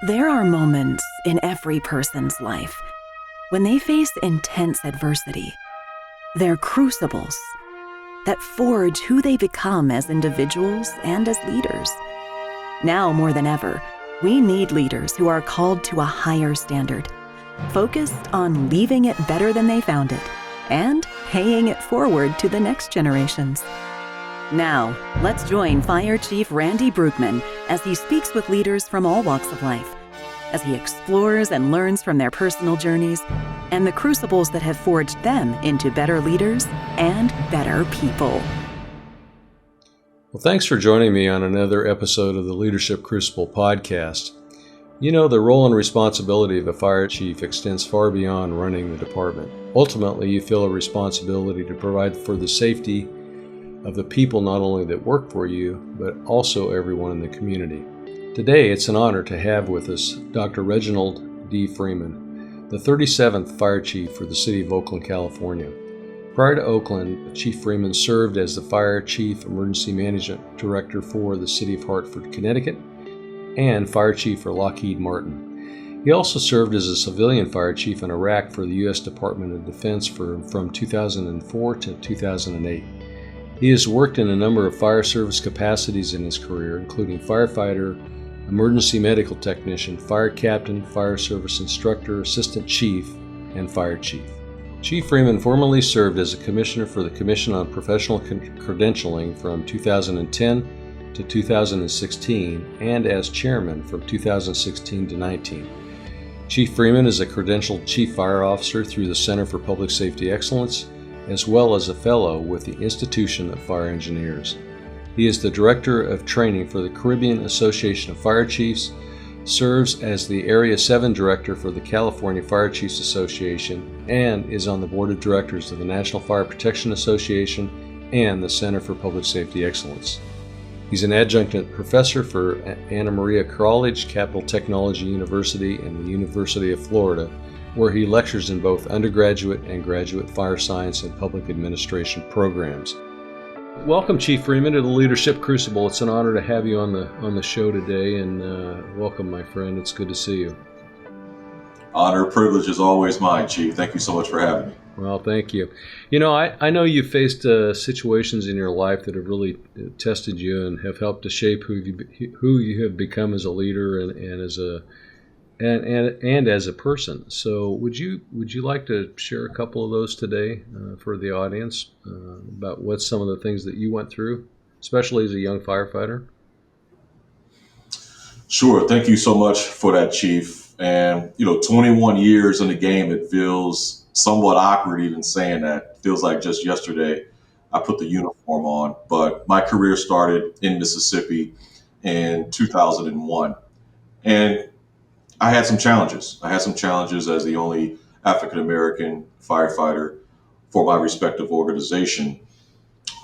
There are moments in every person's life when they face intense adversity. They're crucibles that forge who they become as individuals and as leaders. Now more than ever, we need leaders who are called to a higher standard, focused on leaving it better than they found it, and paying it forward to the next generations. Now, let's join Fire Chief Randy Brugman as he speaks with leaders from all walks of life, as he explores and learns from their personal journeys and the crucibles that have forged them into better leaders and better people. Well, thanks for joining me on another episode of the Leadership Crucible podcast. You know, the role and responsibility of a fire chief extends far beyond running the department. Ultimately, you feel a responsibility to provide for the safety of the people not only that work for you, but also everyone in the community. Today, it's an honor to have with us Dr. Reginald D. Freeman, the 37th Fire Chief for the City of Oakland, California. Prior to Oakland, Chief Freeman served as the Fire Chief Emergency Management Director for the City of Hartford, Connecticut, and Fire Chief for Lockheed Martin. He also served as a civilian Fire Chief in Iraq for the U.S. Department of Defense from 2004 to 2008. He has worked in a number of fire service capacities in his career, including firefighter, emergency medical technician, fire captain, fire service instructor, assistant chief, and fire chief. Chief Freeman formerly served as a commissioner for the Commission on Professional Credentialing from 2010 to 2016 and as chairman from 2016 to 19. Chief Freeman is a credentialed chief fire officer through the Center for Public Safety Excellence, as well as a fellow with the Institution of Fire Engineers. He is the Director of Training for the Caribbean Association of Fire Chiefs, serves as the Area 7 Director for the California Fire Chiefs Association, and is on the Board of Directors of the National Fire Protection Association and the Center for Public Safety Excellence. He's an adjunct professor for Anna Maria College, Capital Technology University, and the University of Florida, where he lectures in both undergraduate and graduate fire science and public administration programs. Welcome, Chief Freeman, to the Leadership Crucible. It's an honor to have you on the show today, and welcome, my friend. It's good to see you. Honor, privilege is always mine, Chief. Thank you so much for having me. Well, thank you. You know, I know you've faced situations in your life that have really tested you and have helped to shape who you have become as a leader and as a and as a person. So would you like to share a couple of those today for the audience about what some of the things that you went through, especially as a young firefighter? Sure. Thank you so much for that, Chief. And, 21 years in the game, it feels somewhat awkward even saying that. It feels like just yesterday I put the uniform on, but my career started in Mississippi in 2001. And I had some challenges. I had some challenges as the only African-American firefighter for my respective organization.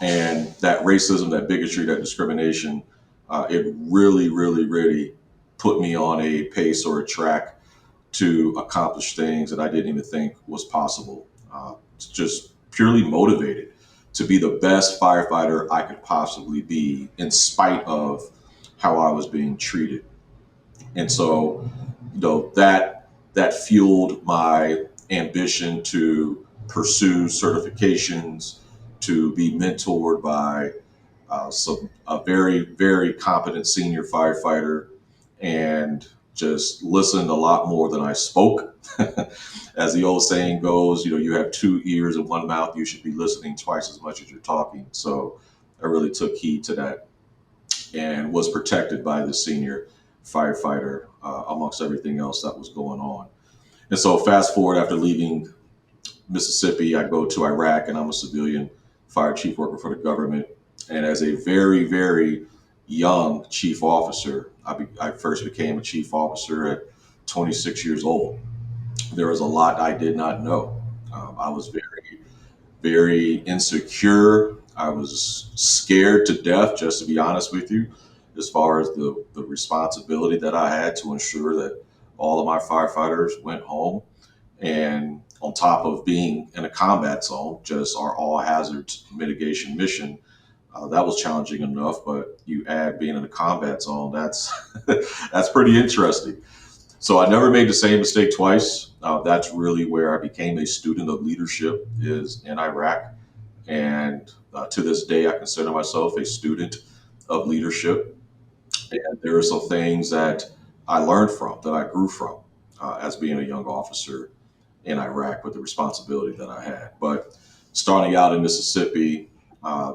And that racism, that bigotry, that discrimination, it really, really, really put me on a pace or a track to accomplish things that I didn't even think was possible. Just purely motivated to be the best firefighter I could possibly be in spite of how I was being treated. And so, that fueled my ambition to pursue certifications, to be mentored by a very, very competent senior firefighter, and just listened a lot more than I spoke. As the old saying goes, you have two ears and one mouth. You should be listening twice as much as you're talking. So I really took heed to that and was protected by the senior firefighter amongst everything else that was going on. And so fast forward, after leaving Mississippi, I go to Iraq, and I'm a civilian fire chief working for the government. And as a very, very young chief officer, I first became a chief officer at 26 years old. There was a lot I did not know. I was very, very insecure. I was scared to death, just to be honest with you, as far as the responsibility that I had to ensure that all of my firefighters went home. And on top of being in a combat zone, just our all hazards mitigation mission, that was challenging enough, but you add being in a combat zone, that's that's pretty interesting. So I never made the same mistake twice. That's really where I became a student of leadership, is in Iraq. And to this day, I consider myself a student of leadership. And there are some things that I learned from, that I grew from, as being a young officer in Iraq with the responsibility that I had. But starting out in Mississippi,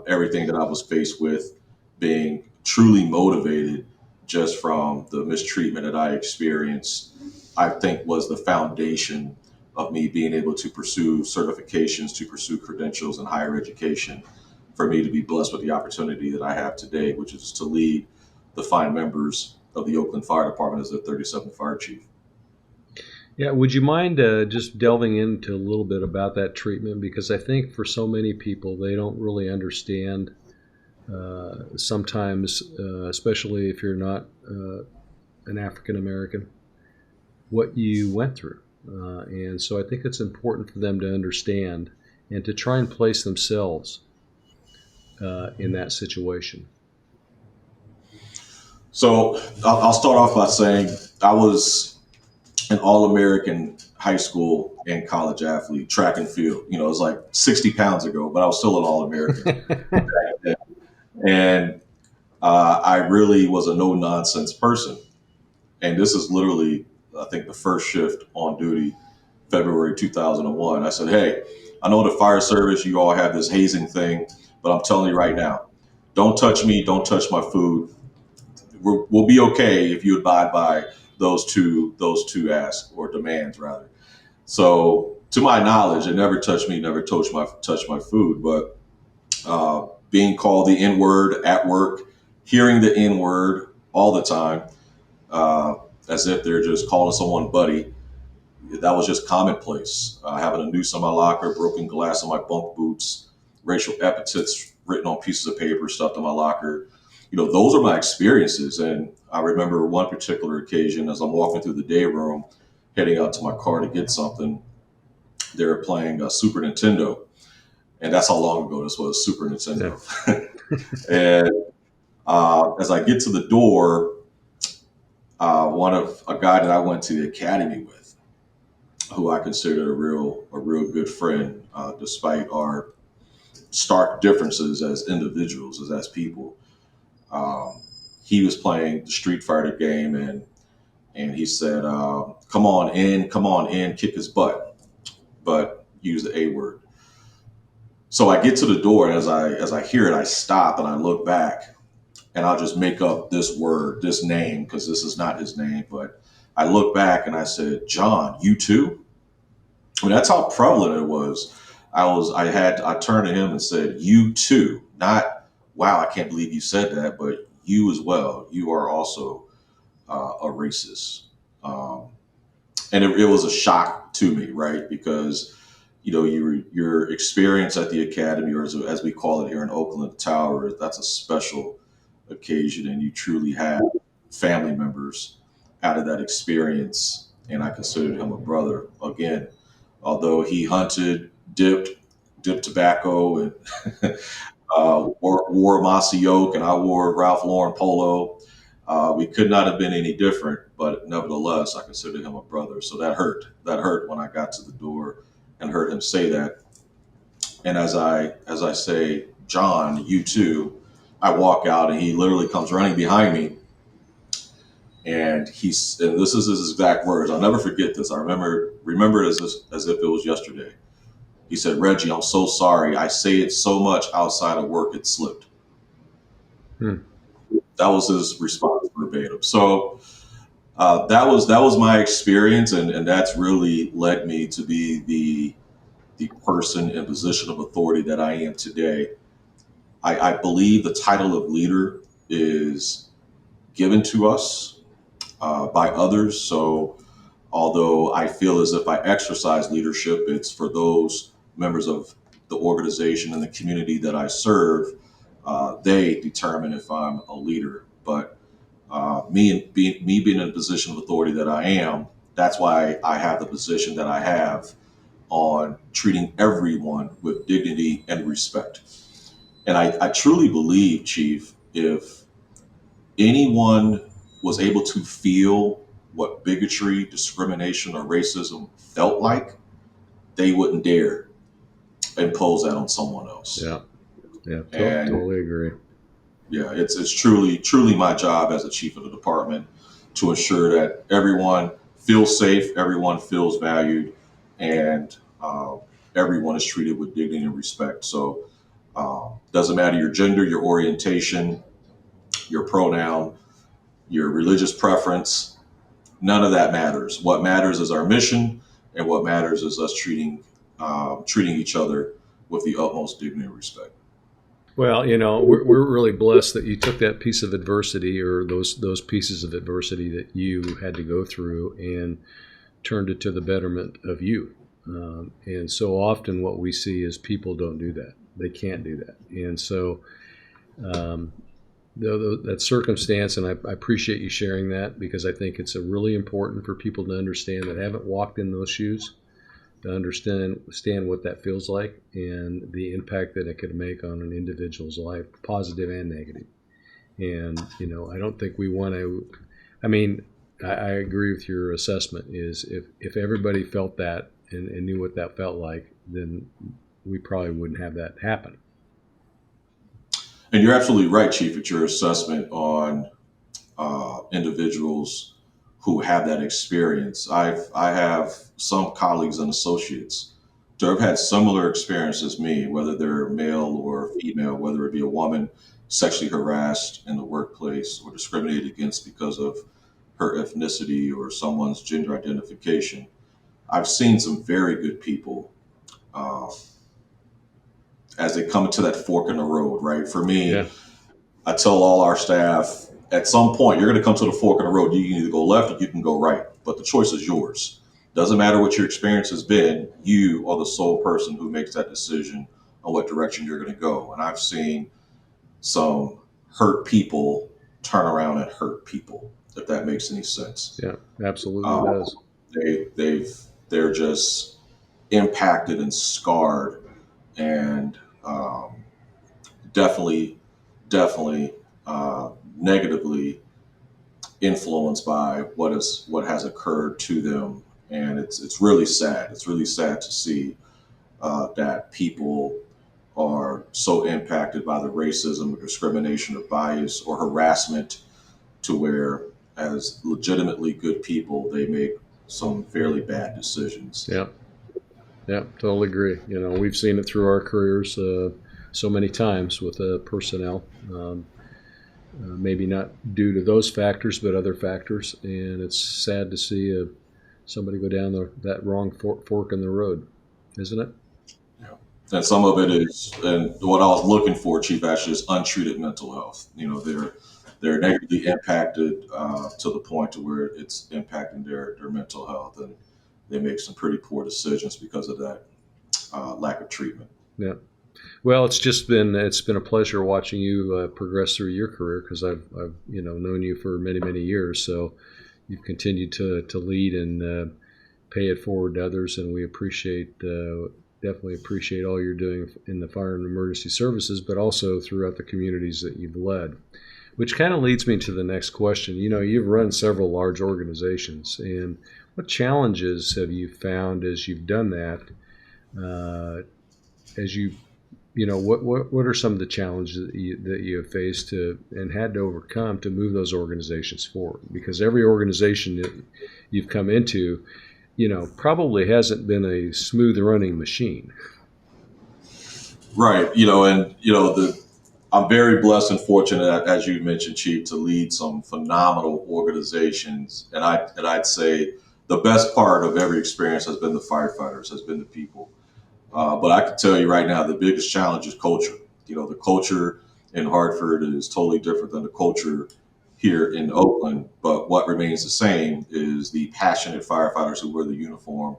everything that I was faced with, being truly motivated just from the mistreatment that I experienced, I think was the foundation of me being able to pursue certifications, to pursue credentials in higher education, for me to be blessed with the opportunity that I have today, which is to lead the fine members of the Oakland Fire Department as the 37th Fire Chief. Yeah, would you mind just delving into a little bit about that treatment? Because I think for so many people, they don't really understand sometimes, especially if you're not an African American, what you went through. And so I think it's important for them to understand and to try and place themselves in that situation. So I'll start off by saying I was an All-American high school and college athlete, track and field. It was like 60 pounds ago, but I was still an All-American. And I really was a no-nonsense person. And this is literally, I think, the first shift on duty, February 2001. I said, hey, I know the fire service, you all have this hazing thing, but I'm telling you right now, don't touch me, don't touch my food. We'll be okay if you abide by those two asks, or demands rather. So to my knowledge, it never touched me, never touched my food. But being called the N word at work, hearing the N word all the time, uh, as if they're just calling someone buddy, that was just commonplace. Having a noose on my locker, broken glass on my bunk boots, racial epithets written on pieces of paper stuffed in my locker. Those are my experiences. And I remember one particular occasion as I'm walking through the day room, heading out to my car to get something. They were playing Super Nintendo. And that's how long ago this was, Super Nintendo. And as I get to the door, one of a guy that I went to the academy with, who I considered a real good friend, despite our stark differences as individuals, as people. Um, he was playing the Street Fighter game, and he said, come on in, kick his butt," but use the A word. So I get to the door, and as I hear it, I stop and I look back, and I'll just make up this word, this name, because this is not his name. But I look back and I said, "John, you too?" I mean, that's how prevalent it was. I turned to him and said, "You too," not "Wow, I can't believe you said that," but "You as well. You are also a racist." Um, and it was a shock to me, right? Because your experience at the academy, or as we call it here in Oakland, the Tower, that's a special occasion, and you truly have family members out of that experience. And I considered him a brother again, although he hunted, dipped tobacco, and wore a mossy oak, and I wore Ralph Lauren polo. We could not have been any different, but nevertheless, I considered him a brother. So that hurt. That hurt when I got to the door and heard him say that. And as I say, "John, you too," I walk out, and he literally comes running behind me, and this is his exact words. I'll never forget this. I remember it as if it was yesterday. He said, "Reggie, I'm so sorry. I say it so much outside of work, it slipped." Hmm. That was his response verbatim. So that was my experience, and that's really led me to be the person and position of authority that I am today. I believe the title of leader is given to us by others. So although I feel as if I exercise leadership, it's for those members of the organization and the community that I serve. They determine if I'm a leader. But me being in a position of authority that I am, that's why I have the position that I have on treating everyone with dignity and respect. And I truly believe, Chief, if anyone was able to feel what bigotry, discrimination, or racism felt like, they wouldn't dare impose that on someone else. Yeah. Yeah. And Totally agree. yeah, it's truly my job as the chief of the department to ensure that everyone feels safe, everyone feels valued, and everyone is treated with dignity and respect. So doesn't matter your gender, your orientation, your pronoun, your religious preference, none of that matters. What matters is our mission, and what matters is us treating each other with the utmost dignity and respect. Well, we're really blessed that you took that piece of adversity, or those pieces of adversity that you had to go through, and turned it to the betterment of you. And so often what we see is people don't do that. They can't do that. And so um, that circumstance, and I appreciate you sharing that, because I think it's really important for people to understand that haven't walked in those shoes, to understand what that feels like and the impact that it could make on an individual's life, positive and negative. And I don't think we want to. I mean, I agree with your assessment. Is if everybody felt that and knew what that felt like, then we probably wouldn't have that happen. And you're absolutely right, Chief, at your assessment on individuals who have that experience. I have some colleagues and associates that have had similar experience as me, whether they're male or female, whether it be a woman sexually harassed in the workplace or discriminated against because of her ethnicity or someone's gender identification. I've seen some very good people uh, as they come to that fork in the road, right? For me, Yeah. I tell all our staff, at some point, you're going to come to the fork in the road. You can either go left or you can go right, but the choice is yours. Doesn't matter what your experience has been. You are the sole person who makes that decision on what direction you're going to go. And I've seen some hurt people turn around and hurt people, if that makes any sense. Yeah, absolutely Um, does. they're just impacted and scarred, and definitely, definitely negatively influenced by what has occurred to them, and it's really sad. It's really sad to see that people are so impacted by the racism or discrimination or bias or harassment to where, as legitimately good people, they make some fairly bad decisions. Yeah. Yeah, totally agree. We've seen it through our careers so many times with personnel. Maybe not due to those factors, but other factors. And it's sad to see somebody go down that wrong fork in the road, isn't it? Yeah. And some of it is, and what I was looking for, Chief, actually, is untreated mental health. They're negatively impacted to the point to where it's impacting their mental health, and they make some pretty poor decisions because of that lack of treatment. Yeah. Well, it's been a pleasure watching you progress through your career, because I've known you for many years. So you've continued to lead and pay it forward to others, and we definitely appreciate all you're doing in the fire and emergency services, but also throughout the communities that you've led. Which kind of leads me to the next question. You've run several large organizations, and what challenges have you found as you've done that? As what are some of the challenges that you have faced and had to overcome to move those organizations forward? Because every organization that you've come into, probably hasn't been a smooth running machine. Right. I'm very blessed and fortunate, as you mentioned, Chief, to lead some phenomenal organizations. And I'd say the best part of every experience has been the firefighters, has been the people. But I can tell you right now, the biggest challenge is culture. The culture in Hartford is totally different than the culture here in Oakland. But what remains the same is the passionate firefighters who wear the uniform,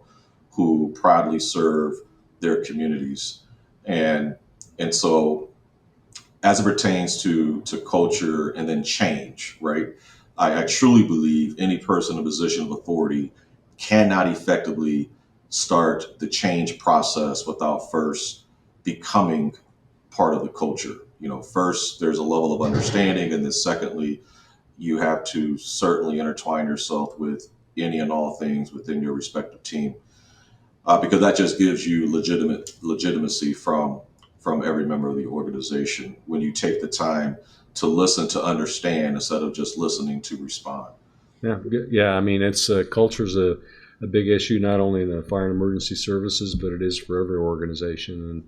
who proudly serve their communities. And and so, as it pertains to culture and then change, right? I truly believe any person in a position of authority cannot effectively start the change process without first becoming part of the culture. First there's a level of understanding, and then secondly, you have to certainly intertwine yourself with any and all things within your respective team, because that just gives you legitimacy from every member of the organization when you take the time to listen to understand instead of just listening to respond. Yeah. I mean, it's culture's a big issue not only in the fire and emergency services, but it is for every organization.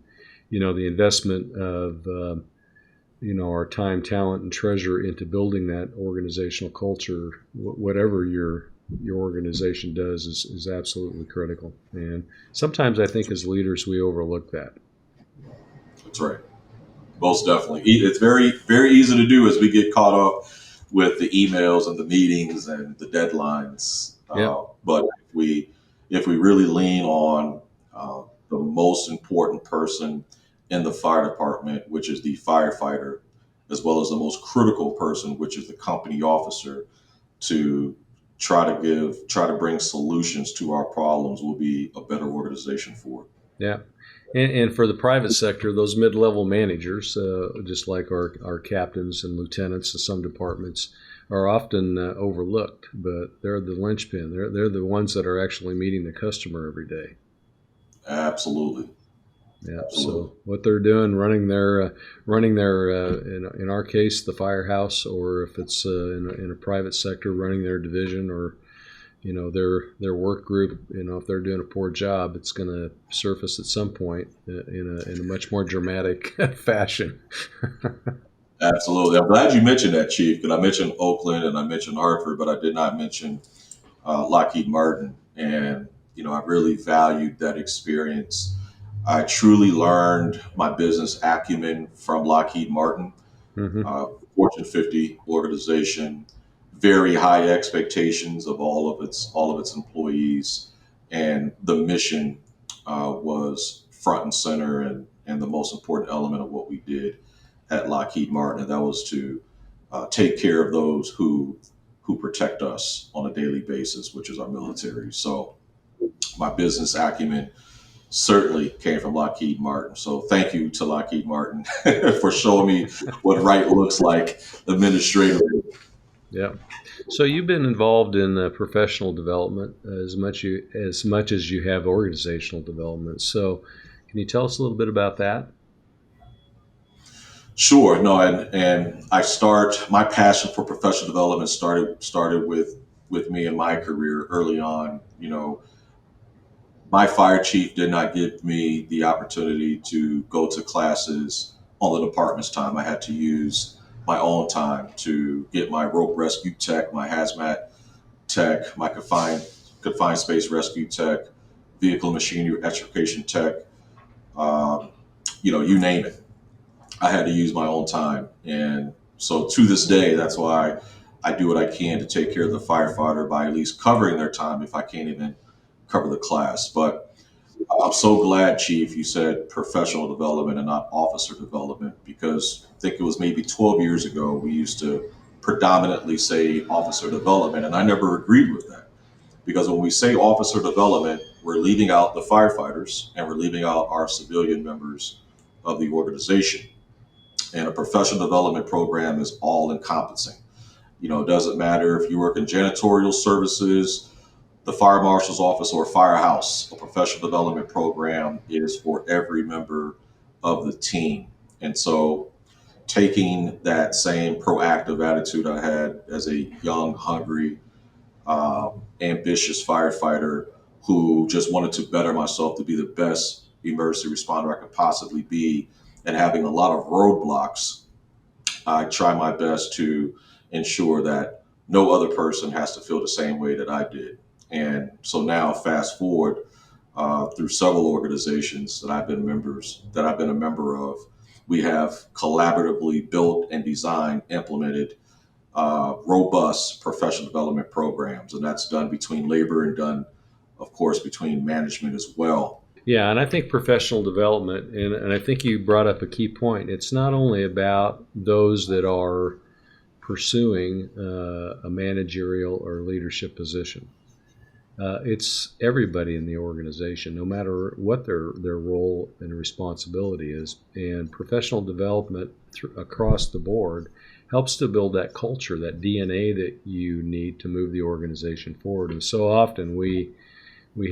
And the investment of our time, talent, and treasure into building that organizational culture, whatever your organization does, is absolutely critical. And sometimes I think as leaders we overlook that. That's right. Most definitely. It's very, very easy to do as we get caught up with the emails and the meetings and the deadlines. But if we really lean on the most important person in the fire department, which is the firefighter, as well as the most critical person, which is the company officer, to try to bring solutions to our problems, will be a better organization for it. Yeah. And for the private sector, those mid-level managers, just like our captains and lieutenants in some departments, are often overlooked, but they're the linchpin. They're the ones that are actually meeting the customer every day. Absolutely. Yeah. Absolutely. So what they're doing, running their in our case, the firehouse, or if it's in a private sector, running their division or their work group, if they're doing a poor job, it's going to surface at some point in a much more dramatic fashion. Absolutely. I'm glad you mentioned that, Chief, because I mentioned Oakland and I mentioned Hartford, but I did not mention Lockheed Martin. And, I really valued that experience. I truly learned my business acumen from Lockheed Martin, Mm-hmm. Fortune 50 organization, very high expectations of all of its employees, and the mission was front and center and the most important element of what we did at Lockheed Martin, and that was to take care of those who protect us on a daily basis, which is our military. So my business acumen certainly came from Lockheed Martin. So thank you to Lockheed Martin for showing me what right looks like administratively. Yeah. So you've been involved in professional development as much as you have organizational development. So can you tell us a little bit about that? Sure. No, and my passion for professional development started with me in my career early on. My fire chief did not give me the opportunity to go to classes on the department's time. I had to use my own time to get my rope rescue tech, my hazmat tech, my confined space rescue tech, vehicle and machinery extrication tech, you name it. I had to use my own time. And so to this day, that's why I do what I can to take care of the firefighter by at least covering their time if I can't even cover the class. But I'm so glad, Chief, you said professional development and not officer development, because I think it was maybe 12 years ago we used to predominantly say officer development, and I never agreed with that. Because when we say officer development, we're leaving out the firefighters and we're leaving out our civilian members of the organization. And a professional development program is all encompassing. It doesn't matter if you work in janitorial services, the fire marshal's office, or firehouse. A professional development program is for every member of the team. And so taking that same proactive attitude I had as a young, hungry, ambitious firefighter who just wanted to better myself to be the best emergency responder I could possibly be, and having a lot of roadblocks, I try my best to ensure that no other person has to feel the same way that I did. And so now, fast forward through several organizations that I've been a member of, we have collaboratively built and designed, implemented robust professional development programs, and that's done between labor and done, of course, between management as well. Yeah, and I think professional development, and I think you brought up a key point. It's not only about those that are pursuing a managerial or leadership position. It's everybody in the organization, no matter what their role and responsibility is. And professional development across the board helps to build that culture, that DNA that you need to move the organization forward. And so often we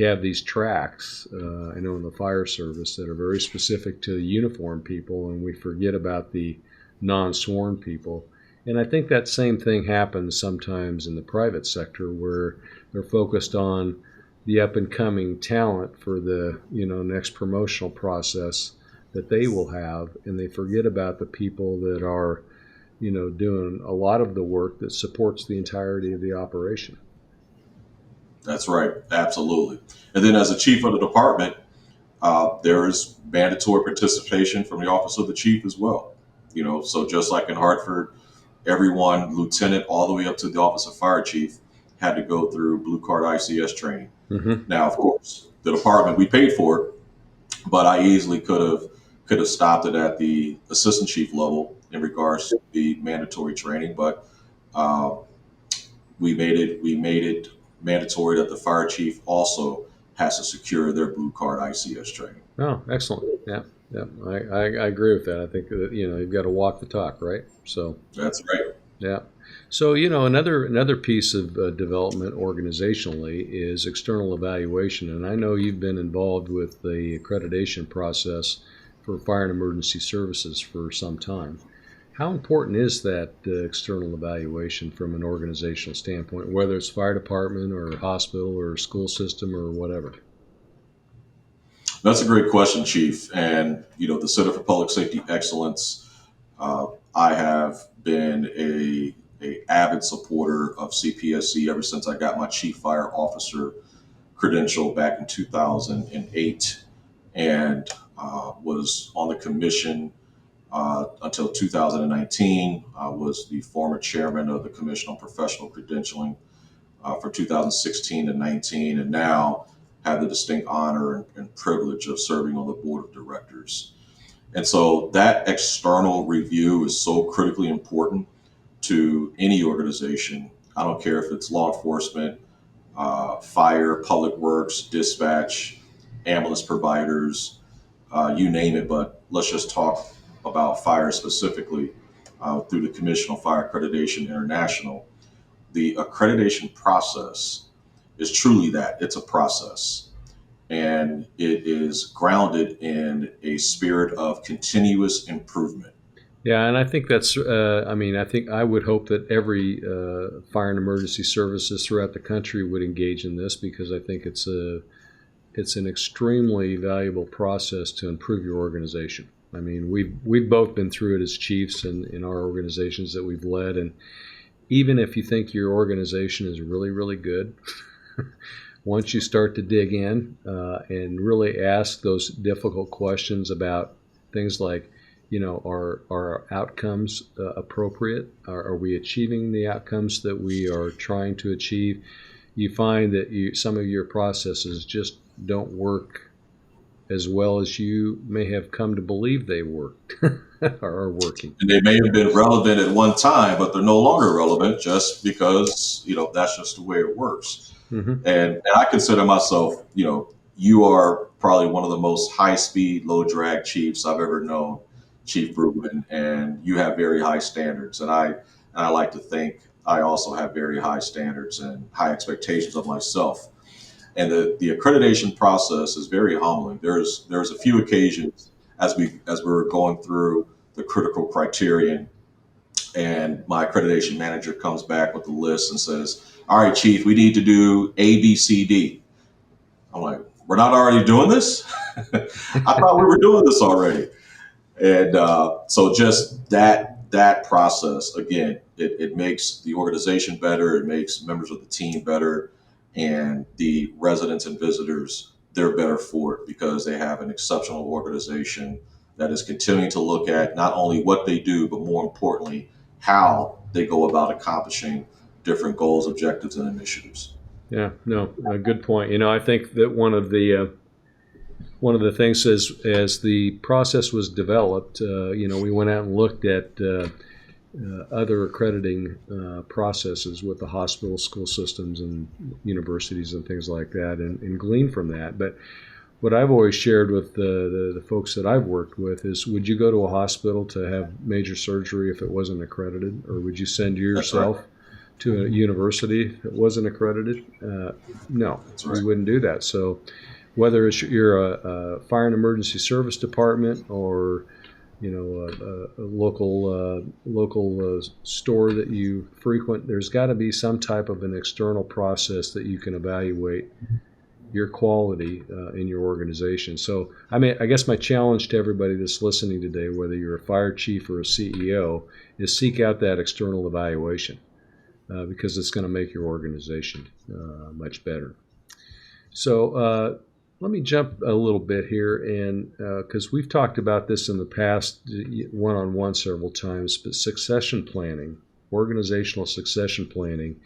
have these tracks, I know in the fire service, that are very specific to the uniformed people, and we forget about the non-sworn people. And I think that same thing happens sometimes in the private sector, where they're focused on the up-and-coming talent for the next promotional process that they will have, and they forget about the people that are doing a lot of the work that supports the entirety of the operation. That's right. Absolutely. And then as a chief of the department, there is mandatory participation from the office of the chief as well. So just like in Hartford, everyone, lieutenant all the way up to the office of fire chief, had to go through Blue Card ICS training. Mm-hmm. Now, of course, the department, we paid for it, but I easily could have stopped it at the assistant chief level in regards to the mandatory training. But we made it mandatory that the fire chief also has to secure their Blue Card ICS training. Oh, excellent. Yeah. I agree with that. I think that you've got to walk the talk, right? So that's right. Yeah. So another piece of development organizationally is external evaluation, and I know you've been involved with the accreditation process for fire and emergency services for some time. How important is that external evaluation from an organizational standpoint, whether it's fire department or hospital or school system or whatever? That's a great question, Chief. And, the Center for Public Safety Excellence, I have been a avid supporter of CPSC ever since I got my Chief Fire Officer credential back in 2008, and was on the commission until 2019. I was the former chairman of the Commission on Professional Credentialing for 2016 to 19, and now have the distinct honor and privilege of serving on the board of directors. And so that external review is so critically important to any organization. I don't care if it's law enforcement, fire, public works, dispatch, ambulance providers, you name it. But let's just talk about fire specifically through the Commission on Fire Accreditation International. The accreditation process is truly that. It's a process. And it is grounded in a spirit of continuous improvement. Yeah, and I think that's, I would hope that every fire and emergency services throughout the country would engage in this, because I think it's an extremely valuable process to improve your organization. I mean, we've both been through it as chiefs in our organizations that we've led, and even if you think your organization is really, really good, once you start to dig in and really ask those difficult questions about things like, are our outcomes appropriate? Are we achieving the outcomes that we are trying to achieve? You find that some of your processes just don't work as well as you may have come to believe they worked or are working. And they may have been relevant at one time, but they're no longer relevant just because, that's just the way it works. Mm-hmm. And I consider myself, you are probably one of the most high-speed, low-drag chiefs I've ever known, Chief Freeman, and you have very high standards. And I like to think I also have very high standards and high expectations of myself. And the accreditation process is very humbling. There's a few occasions as we were going through the critical criterion, and my accreditation manager comes back with the list and says, "All right, Chief, we need to do A, B, C, D." I'm like, "We're not already doing this? I thought we were doing this already." And so just that process, again, it makes the organization better. It makes members of the team better, and the residents and visitors, they're better for it because they have an exceptional organization that is continuing to look at not only what they do, but more importantly, how they go about accomplishing different goals, objectives, and initiatives. Yeah, no, a good point. I think that one of the things as the process was developed, we went out and looked at other accrediting processes with the hospital, school systems, and universities and things like that, and gleaned from that. But what I've always shared with the folks that I've worked with is, would you go to a hospital to have major surgery if it wasn't accredited? Or would you send yourself to a university if it wasn't accredited? No, we wouldn't do that. So whether you're a fire and emergency service department, or a local store that you frequent, there's got to be some type of an external process that you can evaluate your quality in your organization. So, I guess my challenge to everybody that's listening today, whether you're a fire chief or a CEO, is seek out that external evaluation because it's going to make your organization much better. So, let me jump a little bit here, and because we've talked about this in the past one-on-one several times, but succession planning, organizational succession planning,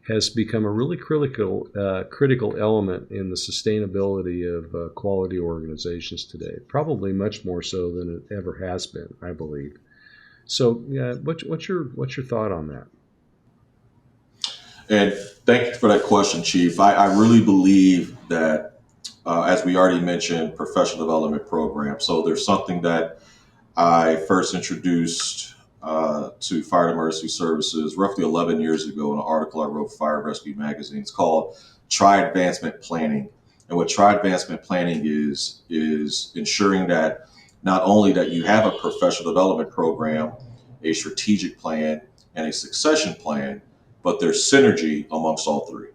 has become a really critical element in the sustainability of quality organizations today. Probably much more so than it ever has been, I believe. So, what's your thought on that? And thank you for that question, Chief. I really believe that, as we already mentioned, professional development program. So there's something that I first introduced to Fire and Emergency Services roughly 11 years ago in an article I wrote for Fire and Rescue Magazine. It's called Tri-Advancement Planning. And what Tri-Advancement Planning is ensuring that not only that you have a professional development program, a strategic plan, and a succession plan, but there's synergy amongst all three.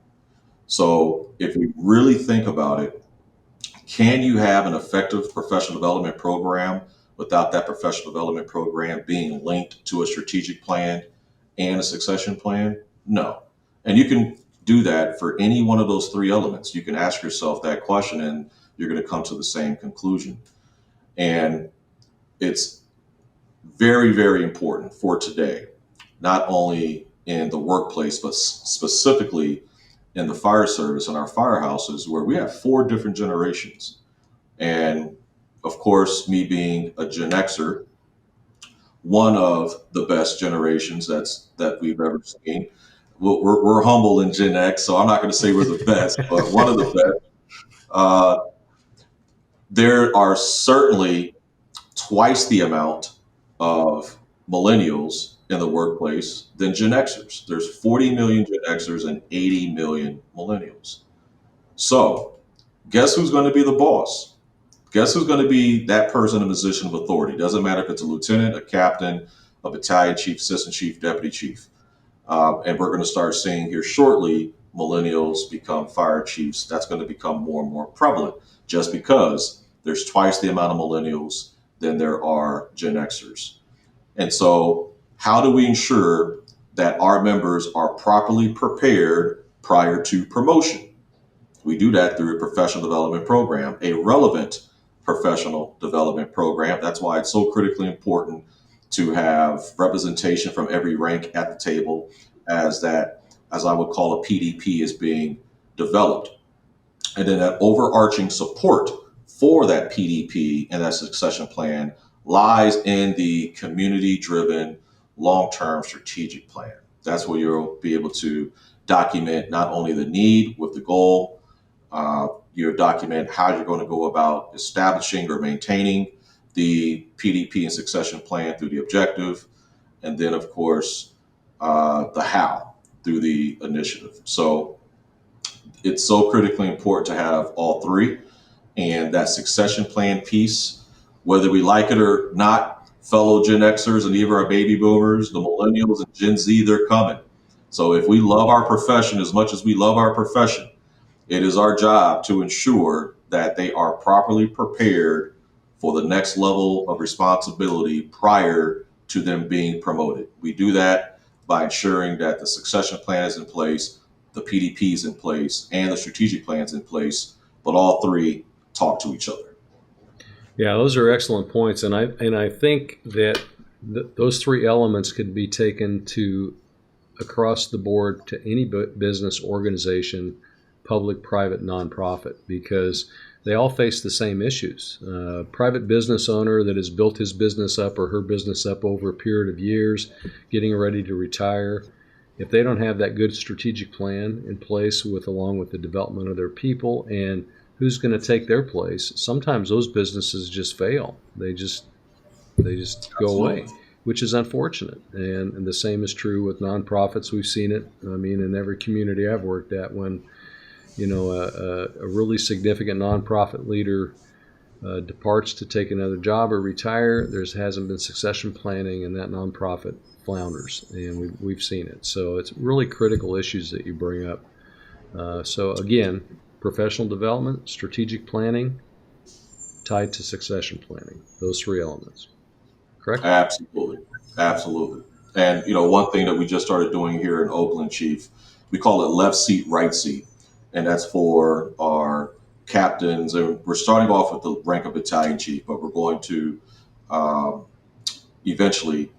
So if we really think about it, can you have an effective professional development program without that professional development program being linked to a strategic plan and a succession plan? No. And you can do that for any one of those three elements. You can ask yourself that question and you're going to come to the same conclusion. And it's very, very important for today, not only in the workplace, but specifically in the fire service and our firehouses, where we have 4 different generations. And of course, me being a Gen Xer, one of the best generations that we've ever seen. We're humble in Gen X, so I'm not going to say we're the best, but one of the best. There are certainly twice the amount of millennials in the workplace than Gen Xers. There's 40 million Gen Xers and 80 million millennials. So guess who's going to be the boss? Guess who's going to be that person in a position of authority? Doesn't matter if it's a lieutenant, a captain, a battalion chief, assistant chief, deputy chief. And we're going to start seeing here shortly millennials become fire chiefs. That's going to become more and more prevalent just because there's twice the amount of millennials than there are Gen Xers. And so how do we ensure that our members are properly prepared prior to promotion? We do that through a professional development program, a relevant professional development program. That's why it's so critically important to have representation from every rank at the table as I would call a PDP is being developed. And then that overarching support for that PDP and that succession plan lies in the community-driven long-term strategic plan. That's where you'll be able to document not only the need with the goal, you document how you're going to go about establishing or maintaining the PDP and succession plan through the objective, and then of course the how through the initiative. So it's so critically important to have all three, and that succession plan piece, whether we like it or not, fellow Gen Xers and even our baby boomers, the millennials and Gen Z, they're coming. So if we love our profession as much as we love our profession, it is our job to ensure that they are properly prepared for the next level of responsibility prior to them being promoted. We do that by ensuring that the succession plan is in place, the PDP is in place, and the strategic plan is in place, but all three talk to each other. Yeah, those are excellent points, and I think that those three elements could be taken to across the board to any business organization, public, private, nonprofit, because they all face the same issues. Private business owner that has built his business up or her business up over a period of years, getting ready to retire, if they don't have that good strategic plan in place along with the development of their people and who's going to take their place? Sometimes those businesses just fail. They just go away, Absolutely. which is unfortunate. And the same is true with nonprofits. We've seen it. I mean, in every community I've worked at, when a really significant nonprofit leader departs to take another job or retire, there hasn't been succession planning, and that nonprofit flounders, and we've seen it. So it's really critical issues that you bring up. So again, professional development, strategic planning, tied to succession planning. Those three elements. Correct? Absolutely. Absolutely. And, one thing that we just started doing here in Oakland, Chief, we call it left seat, right seat. And that's for our captains. And we're starting off with the rank of battalion chief, but we're going to um, eventually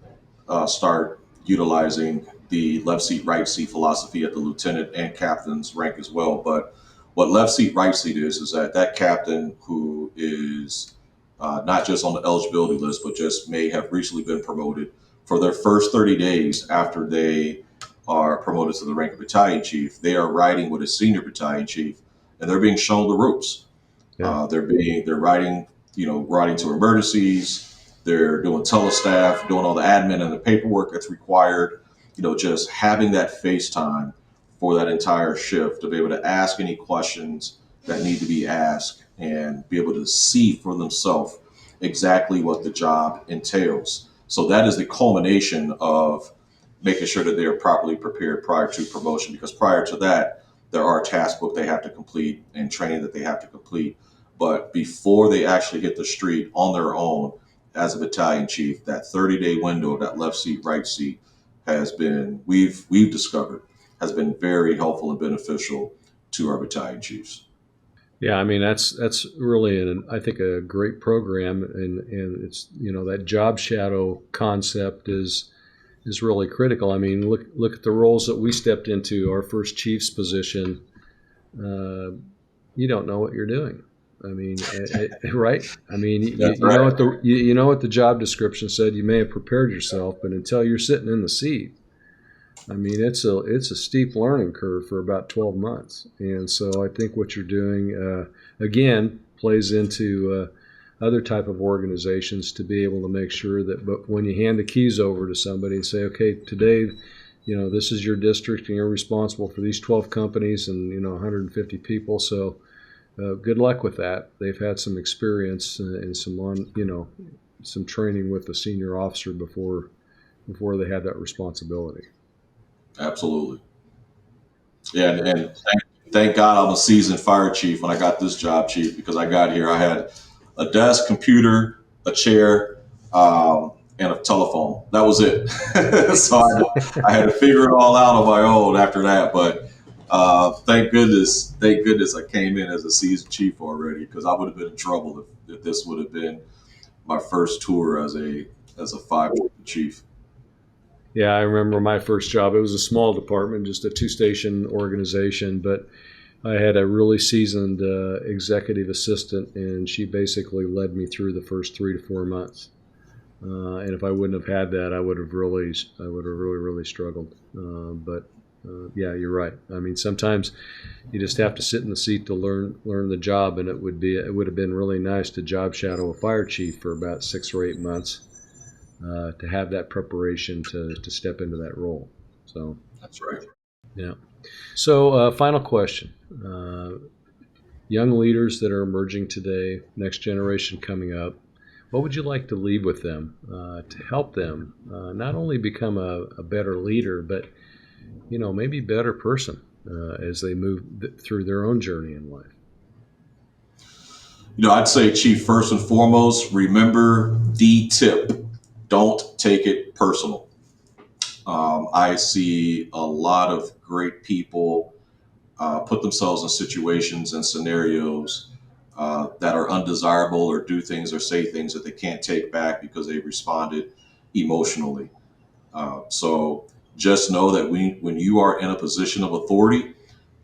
start utilizing the left seat, right seat philosophy at the lieutenant and captain's rank as well. But what left seat, right seat is that captain who is not just on the eligibility list, but just may have recently been promoted for their first 30 days after they are promoted to the rank of battalion chief, they are riding with a senior battalion chief, and they're being shown the ropes. Yeah. They're riding, riding to emergencies. They're doing telestaff, doing all the admin and the paperwork that's required. Just having that face time for that entire shift to be able to ask any questions that need to be asked and be able to see for themselves exactly what the job entails. So that is the culmination of making sure that they are properly prepared prior to promotion. Because prior to that, there are task book they have to complete and training that they have to complete. But before they actually hit the street on their own as a battalion chief, that 30-day window, that left seat, right seat, has been we've discovered has been very helpful and beneficial to our battalion chiefs. Yeah, I mean that's really I think a great program, and it's that job shadow concept is really critical. I mean, look at the roles that we stepped into. Our first chief's position, you don't know what you're doing. I mean, right? I mean, you Right. know what you know what the job description said. You may have prepared yourself, but until you're sitting in the seat, I mean, it's a steep learning curve for about 12 months. And so I think what you're doing, again, plays into other type of organizations to be able to make sure that, but when you hand the keys over to somebody and say, okay, today, this is your district and you're responsible for these 12 companies and 150 people. So good luck with that. They've had some experience and some training with the senior officer before they had that responsibility. Absolutely. Yeah, and thank God I'm a seasoned fire chief when I got this job, chief, because I got here. I had a desk, computer, a chair, and a telephone. That was it. So I had to figure it all out on my own after that. But thank goodness I came in as a seasoned chief already, because I would have been in trouble if this would have been my first tour as a five chief. Yeah, I remember my first job. It was a small department, just a two-station organization, but I had a really seasoned executive assistant, and she basically led me through the first 3 to 4 months. And if I wouldn't have had that, I would have really, really struggled. Yeah, you're right. I mean, sometimes you just have to sit in the seat to learn the job, and it would have been really nice to job shadow a fire chief for about 6 or 8 months. To have that preparation to step into that role. So That's right. yeah. So final question. Young leaders that are emerging today, next generation coming up, what would you like to leave with them to help them not only become a better leader, but maybe a better person as they move through their own journey in life? I'd say, chief, first and foremost, remember the tip. Don't take it personal. I see a lot of great people put themselves in situations and scenarios that are undesirable, or do things or say things that they can't take back because they responded emotionally. So just know that when you are in a position of authority,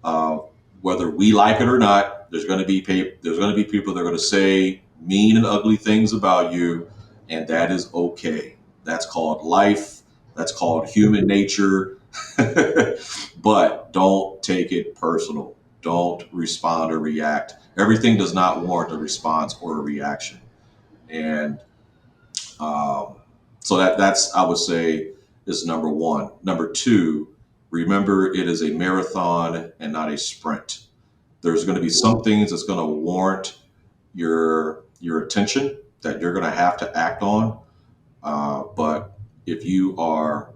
uh, whether we like it or not, there's going to be people that are going to say mean and ugly things about you, and that is okay. That's called life. That's called human nature. But don't take it personal. Don't respond or react. Everything does not warrant a response or a reaction. And so that's, I would say, is number one. Number two, remember it is a marathon and not a sprint. There's going to be some things that's going to warrant your attention that you're going to have to act on. But if you are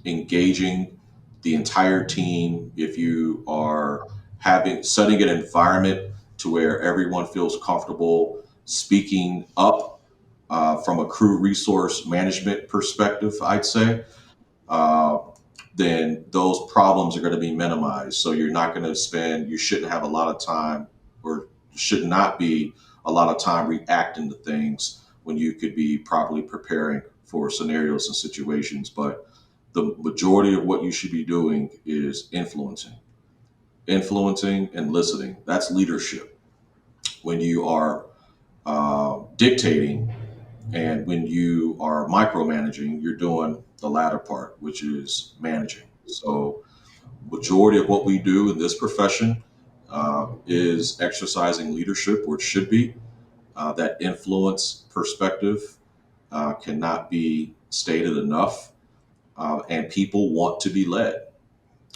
engaging the entire team, if you are setting an environment to where everyone feels comfortable speaking up from a crew resource management perspective, I'd say, uh, then those problems are going to be minimized. So you're not going to you shouldn't have a lot of time, or should not be a lot of time reacting to things when you could be properly preparing for scenarios and situations. But the majority of what you should be doing is influencing and listening. That's leadership. When you are dictating and when you are micromanaging, you're doing the latter part, which is managing. So majority of what we do in this profession is exercising leadership, or it should be. That influence perspective cannot be stated enough. And people want to be led.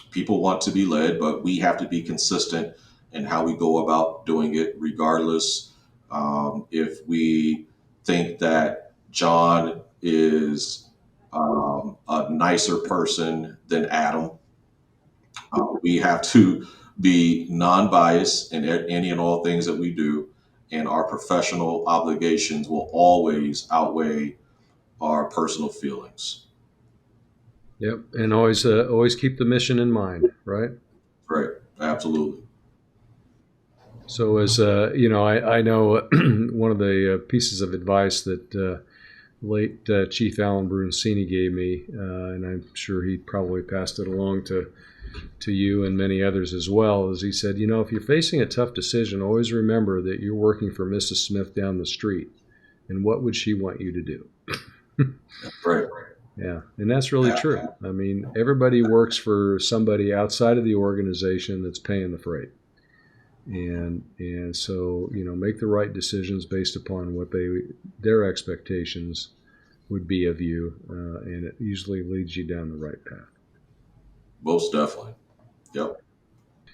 People want to be led, but we have to be consistent in how we go about doing it, regardless if we think that John is a nicer person than Adam. We have to be non-biased in any and all things that we do, and our professional obligations will always outweigh our personal feelings. Yep, and always keep the mission in mind, right? Right, absolutely. So as I know one of the pieces of advice that late Chief Alan Bruncini gave me, and I'm sure he probably passed it along to you and many others as well, is he said, if you're facing a tough decision, always remember that you're working for Mrs. Smith down the street, and what would she want you to do? Right. Yeah, and that's really true. I mean, everybody works for somebody outside of the organization that's paying the freight. And so, make the right decisions based upon what their expectations would be of you, and it usually leads you down the right path. Most definitely. Yep.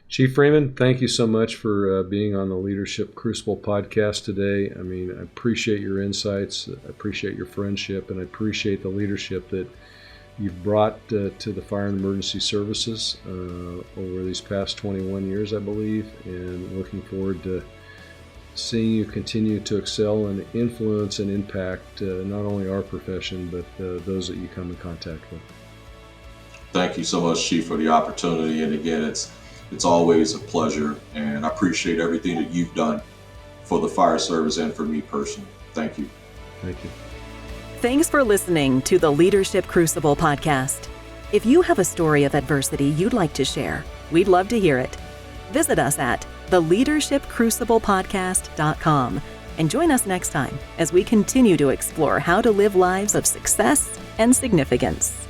Chief Freeman, thank you so much for being on the Leadership Crucible podcast today. I mean, I appreciate your insights, I appreciate your friendship, and I appreciate the leadership that you've brought to the Fire and Emergency Services over these past 21 years, I believe, and looking forward to seeing you continue to excel and influence and impact not only our profession, but those that you come in contact with. Thank you so much, Chief, for the opportunity. And again, it's always a pleasure, and I appreciate everything that you've done for the fire service and for me personally. Thank you. Thank you. Thanks for listening to the Leadership Crucible podcast. If you have a story of adversity you'd like to share, we'd love to hear it. Visit us at theleadershipcruciblepodcast.com and join us next time as we continue to explore how to live lives of success and significance.